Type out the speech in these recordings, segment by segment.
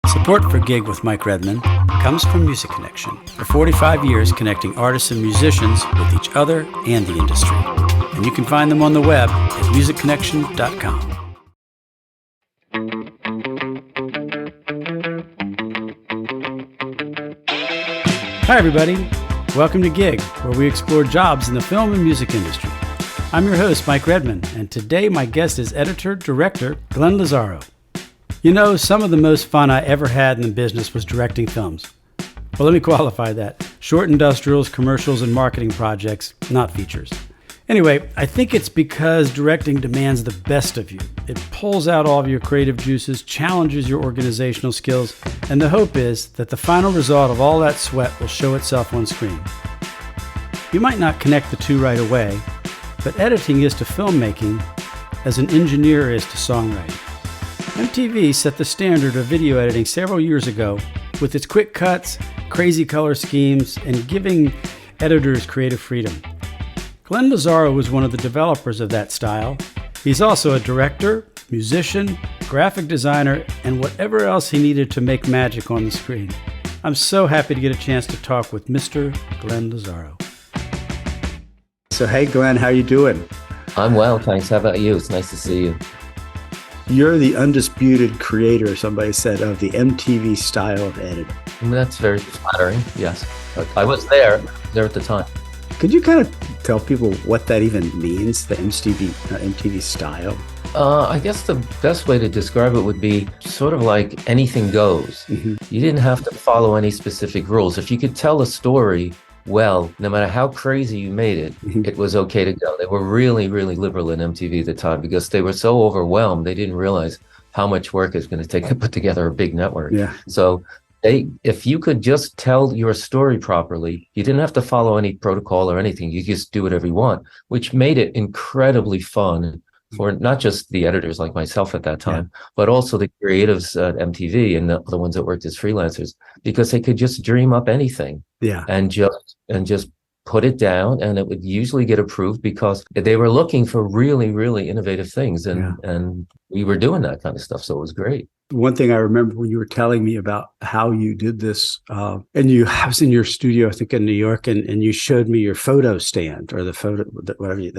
Support for Gig with Mike Redman comes from Music Connection, for 45 years connecting artists and musicians with each other and the industry. And you can find them on the web at musicconnection.com. Hi everybody, welcome to Gig, where we explore jobs in the film and music industry. I'm your host, Mike Redman, and today my guest is editor-director Glenn Lazzaro. You know, some of the most fun I ever had in the business was directing films. Well, let me qualify that. Short industrials, commercials, and marketing projects, not features. Anyway, I think it's because directing demands the best of you. It pulls out all of your creative juices, challenges your organizational skills, and the hope is that the final result of all that sweat will show itself on screen. You might not connect the two right away, but editing is to filmmaking as an engineer is to songwriting. MTV set the standard of video editing several years ago with its quick cuts, crazy color schemes, and giving editors creative freedom. Glenn Lazzaro was one of the developers of that style. He's also a director, musician, graphic designer, and whatever else he needed to make magic on the screen. I'm so happy to get a chance to talk with Mr. Glenn Lazzaro. So, hey Glenn, how you doing? I'm well, thanks. How about you? It's nice to see you. You're the undisputed creator, somebody said, of the MTV style of editing. That's very flattering, yes. I was there at the time. Could you kind of tell people what that even means, the MTV style? I guess the best way to describe it would be sort of like anything goes. Mm-hmm. You didn't have to follow any specific rules. If you could tell a story well, no matter how crazy you made it, it was okay to go. They were really, really liberal in MTV at the time because they were so overwhelmed. They didn't realize how much work it's going to take to put together a big network. Yeah. So if you could just tell your story properly, you didn't have to follow any protocol or anything. You just do whatever you want, which made it incredibly fun for not just the editors like myself at that time, but also the creatives at MTV and the ones that worked as freelancers, because they could just dream up anything and just put it down, and it would usually get approved because they were looking for really, really innovative things. And we were doing that kind of stuff. So it was great. One thing I remember when you were telling me about how you did this, and I was in your studio, I think in New York, and you showed me your photo stand or the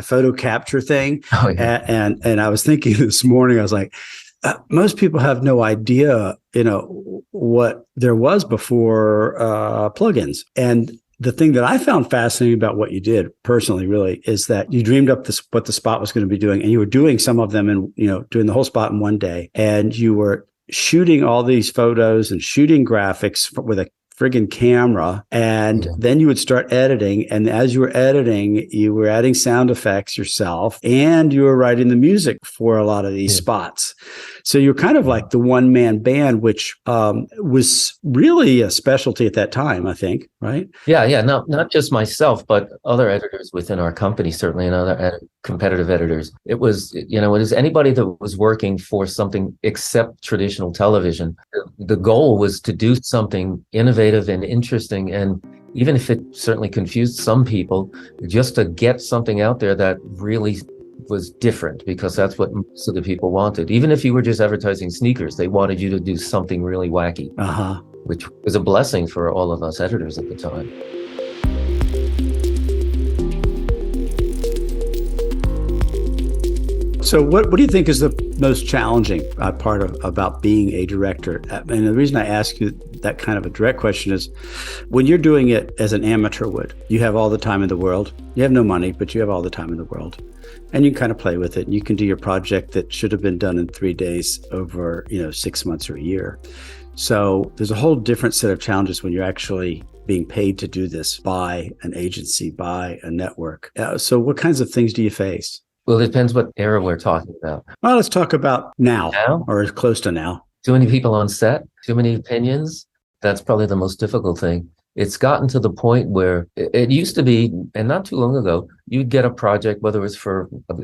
photo capture thing. Oh, yeah. And I was thinking this morning, I was like, most people have no idea, what there was before plugins. And the thing that I found fascinating about what you did personally, really, is that you dreamed up what the spot was going to be doing, and you were doing some of them and, doing the whole spot in one day. And you were shooting all these photos and shooting graphics with a friggin' camera. And then you would start editing. And as you were editing, you were adding sound effects yourself, and you were writing the music for a lot of these spots. So you're kind of like the one-man band, which was really a specialty at that time, I think, right? Yeah. Not just myself, but other editors within our company, certainly, and other competitive editors. It was anybody that was working for something except traditional television. The goal was to do something innovative and interesting, and even if it certainly confused some people, just to get something out there that really was different, because that's what most of the people wanted. Even if you were just advertising sneakers, they wanted you to do something really wacky, which was a blessing for all of us editors at the time. So what do you think is the most challenging part about being a director? And the reason I ask you that kind of a direct question is, when you're doing it as an amateur would, you have all the time in the world. You have no money, but you have all the time in the world. And you can kind of play with it. And you can do your project that should have been done in 3 days over, 6 months or a year. So there's a whole different set of challenges when you're actually being paid to do this by an agency, by a network. So what kinds of things do you face? Well, it depends what era we're talking about. Well, let's talk about now? Or as close to now. Too many people on set, too many opinions. That's probably the most difficult thing. It's gotten to the point where it used to be, and not too long ago, you'd get a project, whether it's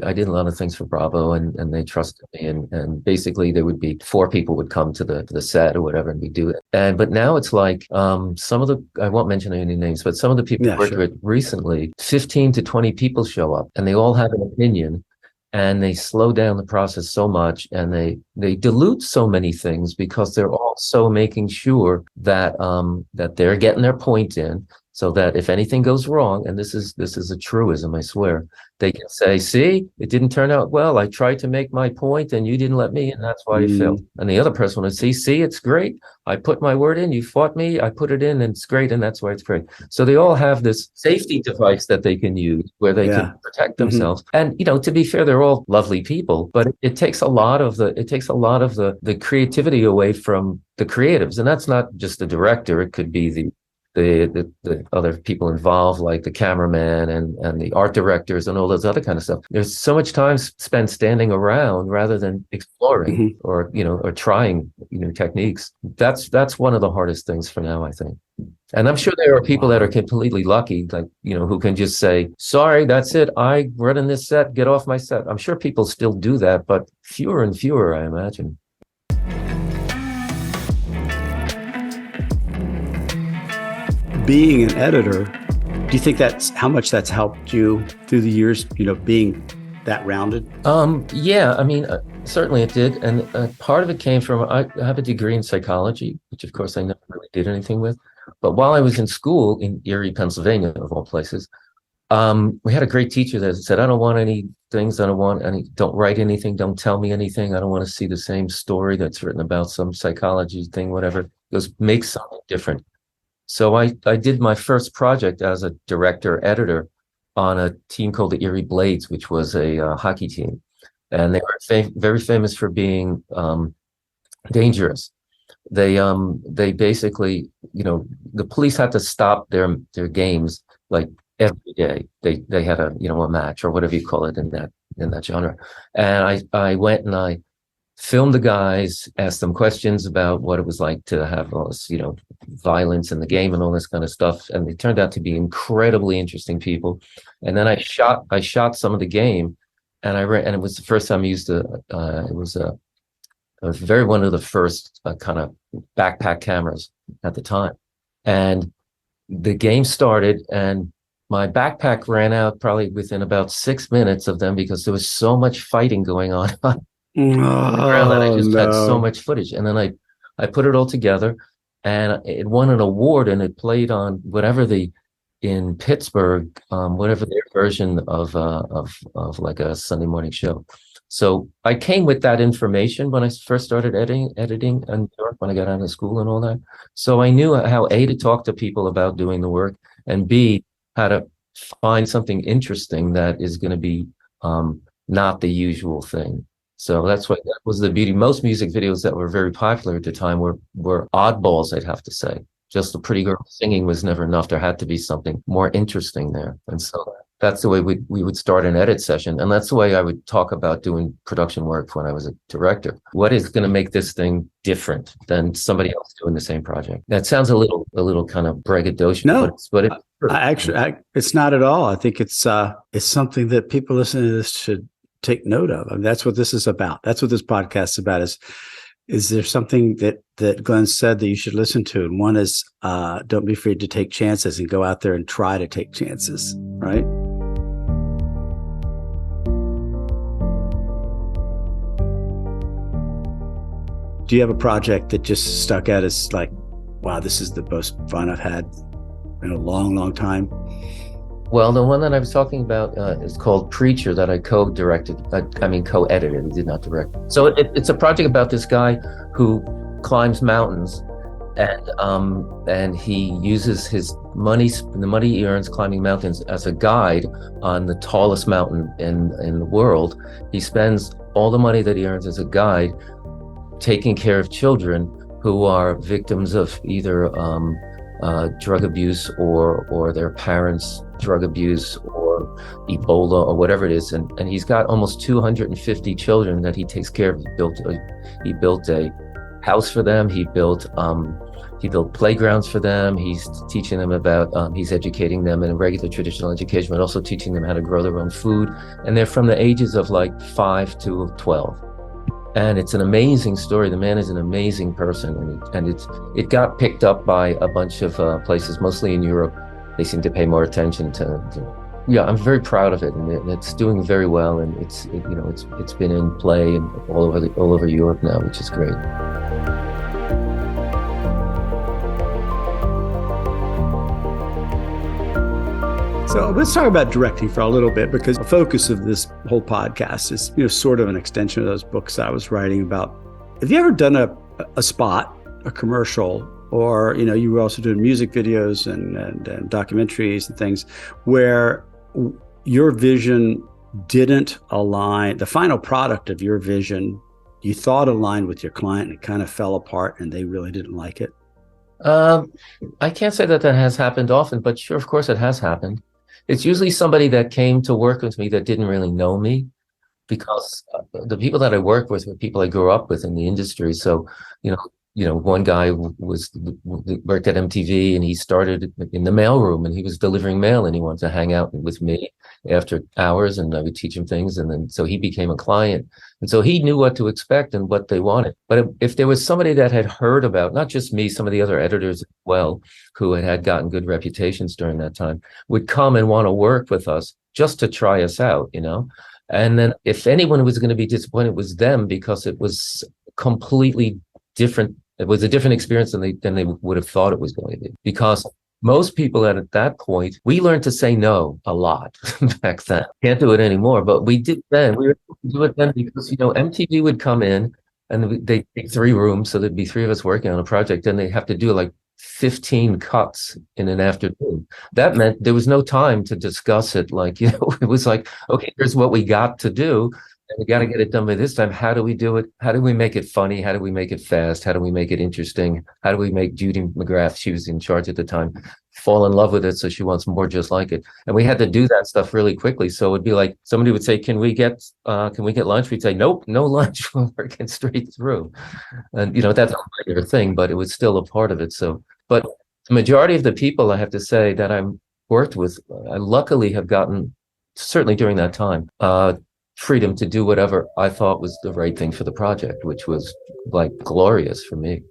I did a lot of things for Bravo, and they trusted me, and basically there would be 4 people would come to the set or whatever, and we do it. But now it's like some of I won't mention any names, but some of the people I worked with recently, 15 to 20 people show up, and they all have an opinion. and they slow down the process so much, and they dilute so many things because they're also making sure that that they're getting their point in, so that if anything goes wrong, and this is a truism, I swear, they can say, see, it didn't turn out well. I tried to make my point and you didn't let me, and that's why it failed. And the other person would say, see, it's great. I put my word in, you fought me, I put it in, and it's great, and that's why it's great. So they all have this safety device that they can use where they can protect themselves. And to be fair, they're all lovely people, but it takes a lot of the creativity away from the creatives. And that's not just the director, it could be the other people involved, like the cameraman and the art directors and all those other kind of stuff. There's so much time spent standing around rather than exploring or trying techniques. That's one of the hardest things for now, I think. And I'm sure there are people that are completely lucky, like, who can just say, sorry, that's it, I running this set, get off my set. I'm sure people still do that, but fewer and fewer, I imagine. Being an editor, do you think that's how much that's helped you through the years, being that rounded? Yeah, I mean, certainly it did. And part of it came from, I have a degree in psychology, which of course I never really did anything with. But while I was in school in Erie, Pennsylvania, of all places, we had a great teacher that said, I don't want any things, don't write anything, don't tell me anything. I don't want to see the same story that's written about some psychology thing, whatever. He goes, make something different. So I did my first project as a director-editor on a team called the Erie Blades, which was a hockey team. And they were very famous for being dangerous. They basically, the police had to stop their games like every day. They had a match or whatever you call it in that genre. And I went and I filmed the guys, asked them questions about what it was like to have all this, violence in the game and all this kind of stuff. And they turned out to be incredibly interesting people. And then I shot some of the game, and and it was the first time I used it was one of the first kind of backpack cameras at the time. And the game started, and my backpack ran out probably within about 6 minutes of them because there was so much fighting going on. I just had so much footage. And then I put it all together, and it won an award, and it played on in Pittsburgh, whatever their version of like a Sunday morning show. So I came with that information when I first started editing in New York, when I got out of school and all that. So I knew how A, to talk to people about doing the work, and B, how to find something interesting that is going to be not the usual thing. So that was the beauty. Most music videos that were very popular at the time were oddballs, I'd have to say. Just a pretty girl singing was never enough. There had to be something more interesting there. And so that's the way we would start an edit session. And that's the way I would talk about doing production work when I was a director. What is going to make this thing different than somebody else doing the same project? That sounds a little kind of braggadocious. No, but it's not at all. I think it's something that people listening to this should take note of. I mean, that's what this is about. That's what this podcast is about. Is there something that Glenn said that you should listen to? And one is, don't be afraid to take chances and go out there and try to take chances, right? Do you have a project that just stuck out as like, wow, this is the most fun I've had in a long, long time? Well, the one that I was talking about is called Preacher, that I co-edited. I did not direct. So it's a project about this guy who climbs mountains, and he uses the money he earns climbing mountains as a guide on the tallest mountain in the world. He spends all the money that he earns as a guide taking care of children who are victims of either drug abuse or their parents' drug abuse or Ebola or whatever it is, and he's got almost 250 children that he takes care of. He built a house for them. He built playgrounds for them. He's teaching them about he's educating them in regular traditional education, but also teaching them how to grow their own food. And they're from the ages of like 5 to 12. And it's an amazing story. The man is an amazing person, and it got picked up by a bunch of places, mostly in Europe. They seem to pay more attention to yeah, I'm very proud of it, and it's doing very well, and it's been in play and all over Europe now, which is great. So let's talk about directing for a little bit, because the focus of this whole podcast is, sort of an extension of those books I was writing about. Have you ever done a spot, a commercial, or, you were also doing music videos and documentaries and things where your vision didn't align, the final product of your vision, you thought aligned with your client and it kind of fell apart and they really didn't like it? I can't say that has happened often, but sure, of course it has happened. It's usually somebody that came to work with me that didn't really know me, because the people that I work with were people I grew up with in the industry. So, one guy worked at MTV, and he started in the mailroom, and he was delivering mail, and he wanted to hang out with me after hours, and I would teach him things. And then, so he became a client. And so he knew what to expect and what they wanted. But if there was somebody that had heard about, not just me, some of the other editors as well, who had gotten good reputations during that time, would come and want to work with us just to try us out, And then if anyone was going to be disappointed, it was them, because it was completely different. It was a different experience than they would have thought it was going to be. Because most people at that point, we learned to say no a lot back then. Can't do it anymore, but we did then. We were able to do it then because, MTV would come in and they'd take 3 rooms. So there'd be 3 of us working on a project, and they have to do like 15 cuts in an afternoon. That meant there was no time to discuss it. Like, it was like, okay, here's what we got to do. And we got to get it done by this time. How do we do it? How do we make it funny? How do we make it fast? How do we make it interesting? How do we make Judy McGrath, she was in charge at the time, fall in love with it, so she wants more just like it? And we had to do that stuff really quickly. So it'd be like somebody would say, can we get lunch? We'd say, nope, no lunch. We're working straight through. And that's a regular thing, but it was still a part of it. So, but the majority of the people, I have to say, that I'm worked with, I luckily have gotten, certainly during that time, freedom to do whatever I thought was the right thing for the project, which was like glorious for me.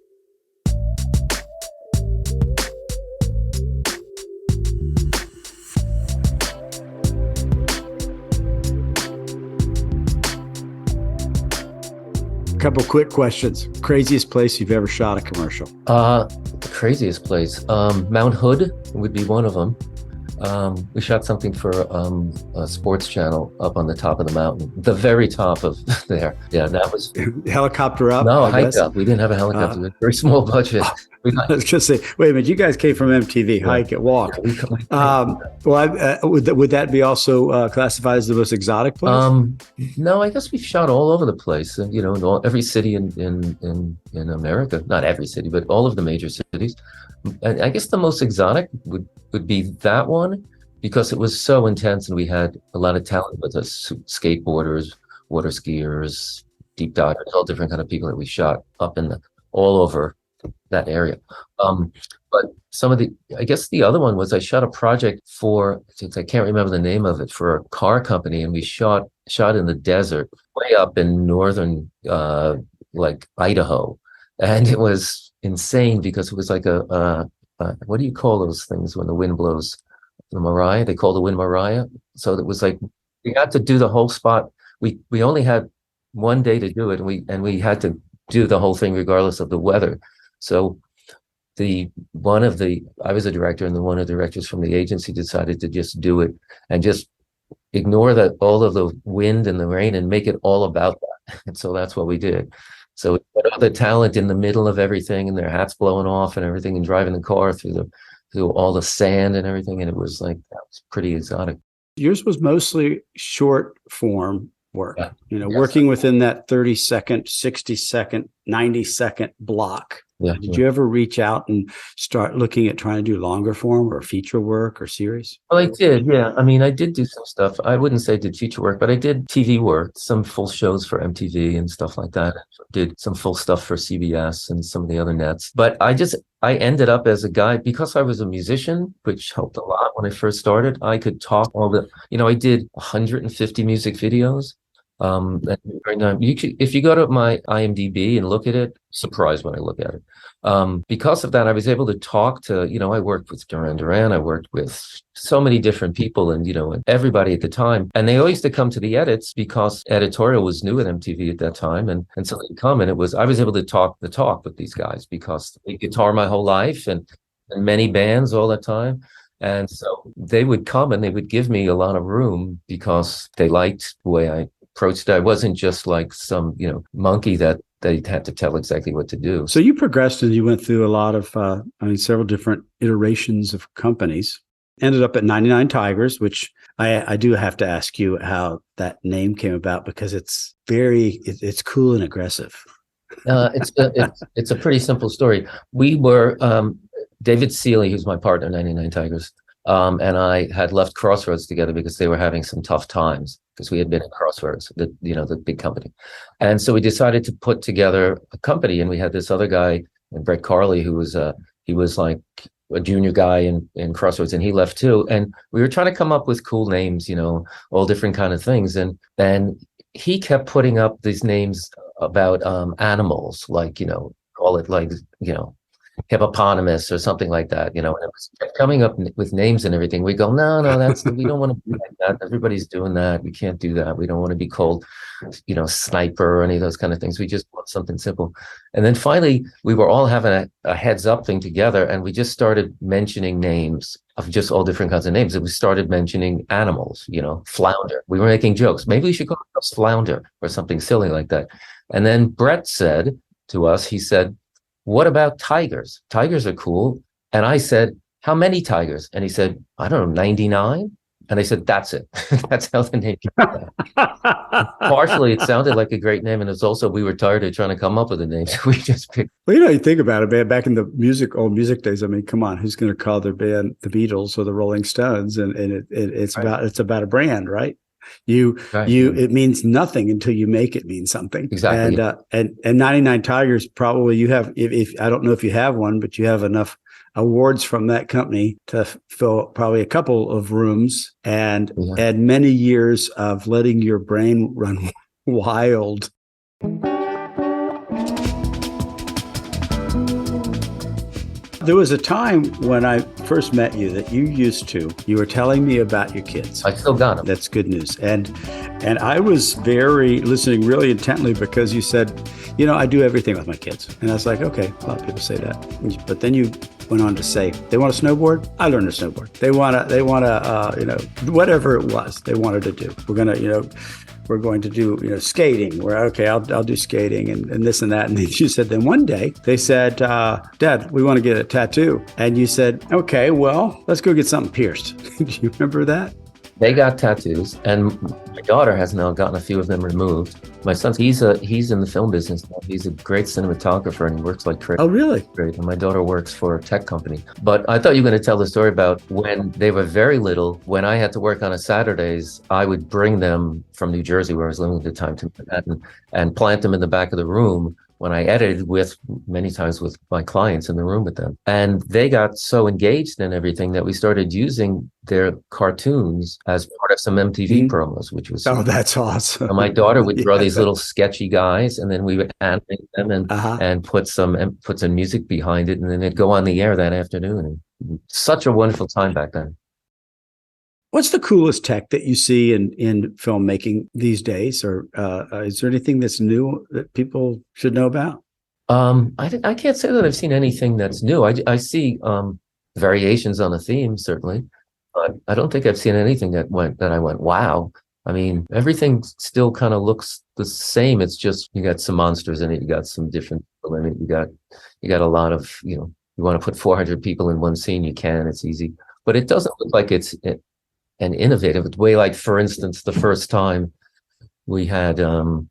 A couple quick questions. Craziest place you've ever shot a commercial? The craziest place, Mount Hood would be one of them. We shot something for a sports channel up on the top of the mountain, the very top of there. Yeah, that was helicopter up. No, hike up. We didn't have a helicopter. Very small budget. I was going to say, wait a minute, you guys came from MTV, yeah. Hike it, walk. Yeah, would that be also classified as the most exotic place? No, I guess we've shot all over the place, and in every city in America. Not every city, but all of the major cities. And I guess the most exotic would be that one, because it was so intense, and we had a lot of talent with us: skateboarders, water skiers, deep divers, all different kind of people that we shot up all over that area. But I guess the other one was, I shot a project for, I can't remember the name of it, for a car company, and we shot in the desert, way up in northern, like Idaho, and it was insane because it was like what do you call those things when the wind blows? The Mariah. They call the wind Mariah. So it was like we had to do the whole spot. We only had one day to do it, and we had to do the whole thing regardless of the weather. So I was a director, and then one of the directors from the agency decided to just do it and just ignore all of the wind and the rain and make it all about that. And so that's what we did. So all the talent in the middle of everything, and their hats blowing off and everything, and driving the car through all the sand and everything. And it was like, that was pretty exotic. Yours was mostly short form work, yeah. Yes. Working within that 30-second, 60-second, 90-second block. Yeah. Did you ever reach out and start looking at trying to do longer form or feature work or series? Well, I did, yeah. I mean, I did do some stuff. I wouldn't say I did feature work, but I did TV work, some full shows for MTV and stuff like that. Did some full stuff for CBS and some of the other nets. But I ended up as a guy, because I was a musician, which helped a lot when I first started. I could talk I did 150 music videos. Right now, if you go to my IMDb and look at it, surprised when I look at it. Because of that, I was able to talk to, I worked with Duran Duran, I worked with so many different people and, and everybody at the time. And they always used to come to the edits because editorial was new at MTV at that time. And so they'd come and I was able to talk the talk with these guys because I guitar my whole life and many bands all the time. And so they would come and they would give me a lot of room because they liked the way I approached it. I wasn't just like some, monkey that they had to tell exactly what to do. So you progressed and you went through a lot of, several different iterations of companies. Ended up at 99 Tigers, which I do have to ask you how that name came about because it's cool and aggressive. It's a pretty simple story. We were David Seeley, who's my partner, 99 Tigers, and I had left Crossroads together because they were having some tough times because we had been at Crossroads, the big company. And so we decided to put together a company, and we had this other guy, Brett Carley, who was he was like a junior guy in Crossroads, and he left too. And we were trying to come up with cool names, all different kind of things. And then he kept putting up these names about animals, like, call it like, hippopotamus or something like that, and it was kept coming up with names and everything. We go, no, we don't want to be like that. Everybody's doing that. We can't do that. We don't want to be called, sniper or any of those kind of things. We just want something simple. And then finally, we were all having a heads up thing together, and we just started mentioning names of just all different kinds of names. And we started mentioning animals, flounder. We were making jokes. Maybe we should call it flounder or something silly like that. And then Brett said to us, he said, what about tigers? Tigers are cool. And I said, how many tigers? And he said, I don't know, 99. And I said, that's it. That's how the name came out. Partially, it sounded like a great name. And it's also, we were tired of trying to come up with a name. So we just picked. Well, you think about it, man, back in the old music days, I mean, come on, who's going to call their band the Beatles or the Rolling Stones? And it's right. It's about a brand, right? It means nothing until you make it mean something. Exactly. And 99 Tigers, probably you have, if I don't know if you have one, but you have enough awards from that company to fill probably a couple of rooms and add many years of letting your brain run wild. There was a time when I first met you that you were telling me about your kids. I still got them. That's good news. And I was listening really intently because you said, I do everything with my kids. And I was like, okay, a lot of people say that. But then you went on to say, they want to snowboard? I learned to snowboard. They want to, whatever it was they wanted to do. We're going to do, skating. I'll do skating and this and that. And then you said, then one day they said, Dad, we want to get a tattoo. And you said, okay, well, let's go get something pierced. Do you remember that? They got tattoos, and my daughter has now gotten a few of them removed. My son, he's in the film business. He's a great cinematographer, and he works like crazy. Oh, really? Great. And my daughter works for a tech company. But I thought you were going to tell the story about when they were very little. When I had to work on Saturdays, I would bring them from New Jersey, where I was living at the time, to Manhattan, and plant them in the back of the room when I edited many times with my clients in the room with them. And they got so engaged in everything that we started using their cartoons as part of some MTV promos, which was that's awesome. And my daughter would draw these little sketchy guys, and then we would animate them and put some music behind it, and then it'd go on the air that afternoon. And such a wonderful time back then. What's the coolest tech that you see in filmmaking these days? Or is there anything that's new that people should know about? I can't say that I've seen anything that's new. I see variations on a theme, certainly, but I don't think I've seen anything that I went, wow. I mean, everything still kind of looks the same. It's just you got some monsters in it. You got some different people in it. You got a lot of, you want to put 400 people in one scene, you can. It's easy, but it doesn't look like it's an innovative way. Like, for instance, the first time we had an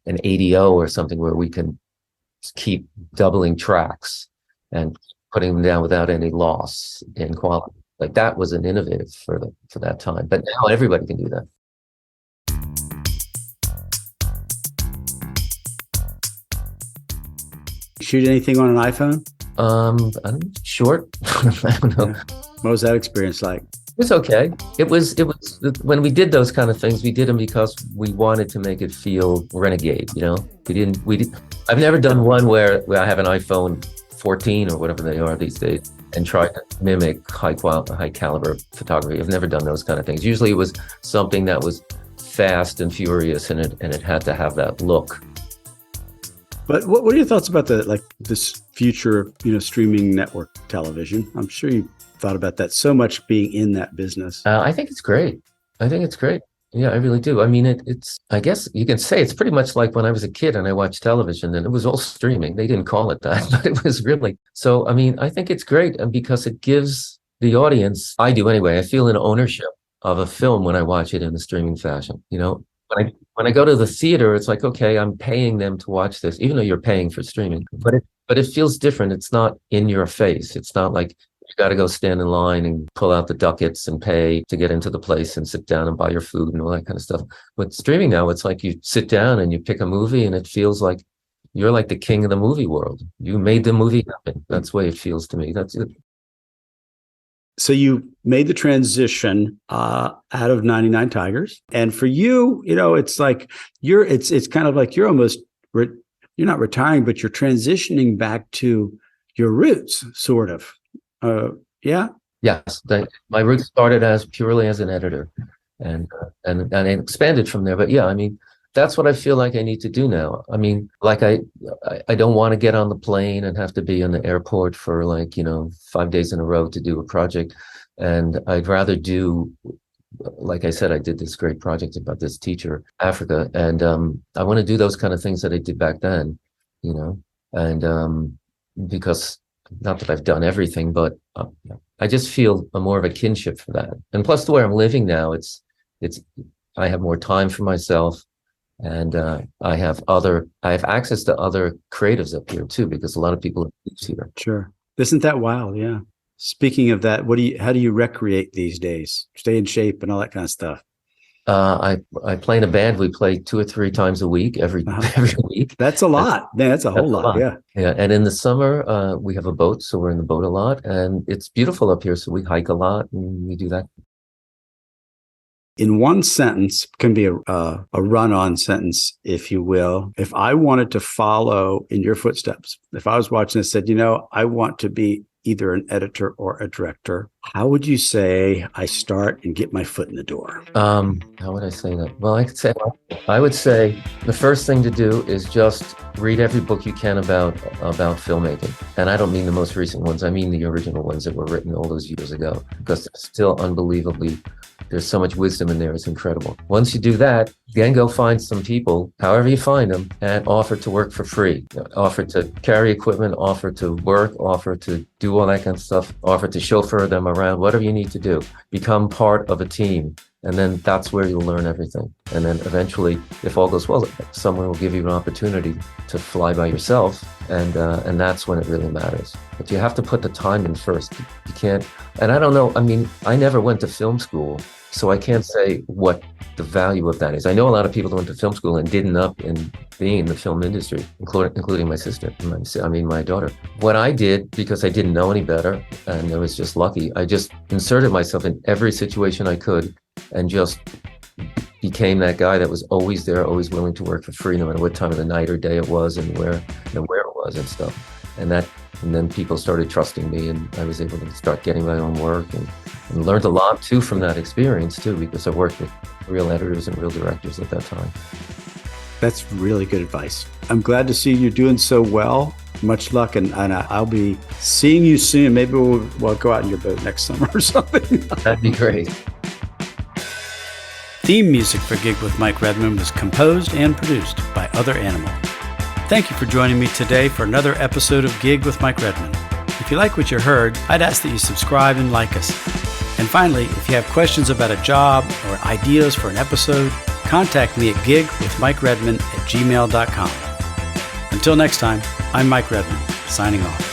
ADO or something where we can keep doubling tracks and putting them down without any loss in quality. Like, that was an innovative for that time. But now everybody can do that. Shoot anything on an iPhone? I'm short. I don't know. What was that experience like? was okay. It was when we did those kind of things, we did them because we wanted to make it feel renegade, you know? I've never done one where I have an iPhone 14 or whatever they are these days and try to mimic high caliber photography. I've never done those kind of things. Usually it was something that was fast and furious, and it had to have that look. But what are your thoughts about this future of, streaming network television? I'm sure you thought about that so much, being in that business. I think it's great. Yeah, I really do. I mean, I guess you can say it's pretty much like when I was a kid and I watched television and it was all streaming. They didn't call it that, but it was really. So, I mean, I think it's great because it gives the audience, I do anyway, I feel an ownership of a film when I watch it in a streaming fashion. You know, when I go to the theater, it's like, okay, I'm paying them to watch this, even though you're paying for streaming, but it feels different. It's not in your face. It's not like you got to go stand in line and pull out the ducats and pay to get into the place and sit down and buy your food and all that kind of stuff. But streaming now, it's like you sit down and you pick a movie and it feels like you're like the king of the movie world. You made the movie happen. That's the way it feels to me. That's it. So you made the transition out of 99 Tigers. And for you, it's like it's kind of like you're not retiring, but you're transitioning back to your roots, sort of. Yeah. Yes. My roots started purely as an editor and it expanded from there. But yeah, I mean, that's what I feel like I need to do now. I mean, like I don't want to get on the plane and have to be in the airport for 5 days in a row to do a project. And I'd rather do, like I said, I did this great project about this teacher, Africa. And I want to do those kind of things that I did back then, and because not that I've done everything, but I just feel more of a kinship for that. And plus the way I'm living now, I have more time for myself. And I have access to other creatives up here too, because a lot of people live here. Sure. Isn't that wild? Yeah. Speaking of that, how do you recreate these days? Stay in shape and all that kind of stuff. I play in a band. We play 2 or 3 times a week, every week. That's a lot. Man, that's a whole lot. Yeah. Yeah. And in the summer, we have a boat, so we're in the boat a lot, and it's beautiful up here. So we hike a lot and we do that. In one sentence, can be a run-on sentence, if you will. If I wanted to follow in your footsteps, if I was watching this, said, I want to be either an editor or a director, how would you say I start and get my foot in the door? How would I say that? Well, I would say the first thing to do is just read every book you can about filmmaking. And I don't mean the most recent ones. I mean the original ones that were written all those years ago, because they're still unbelievably. There's so much wisdom in there. It's incredible. Once you do that, then go find some people, however you find them, and offer to work for free. Offer to carry equipment, offer to work, offer to do all that kind of stuff, offer to chauffeur them around, whatever you need to do. Become part of a team. And then that's where you'll learn everything. And then eventually, if all goes well, someone will give you an opportunity to fly by yourself. And that's when it really matters. But you have to put the time in first. You can't, and I don't know, I mean, I never went to film school, so I can't say what the value of that is. I know a lot of people that went to film school and didn't up in being in the film industry, including my sister, my daughter. What I did, because I didn't know any better, and I was just lucky, I just inserted myself in every situation I could and just became that guy that was always there, always willing to work for free, no matter what time of the night or day it was and where it was and stuff. And then people started trusting me, and I was able to start getting my own work and learned a lot too from that experience too, because I worked with real editors and real directors at that time. That's really good advice. I'm glad to see you doing so well. Much luck, and I'll be seeing you soon. Maybe we'll go out in your boat next summer or something. That'd be great. Theme music for Gig with Mike Redman was composed and produced by Other Animal. Thank you for joining me today for another episode of Gig with Mike Redman. If you like what you heard, I'd ask that you subscribe and like us. And finally, if you have questions about a job or ideas for an episode, contact me at gigwithmikeredman@gmail.com. Until next time, I'm Mike Redman, signing off.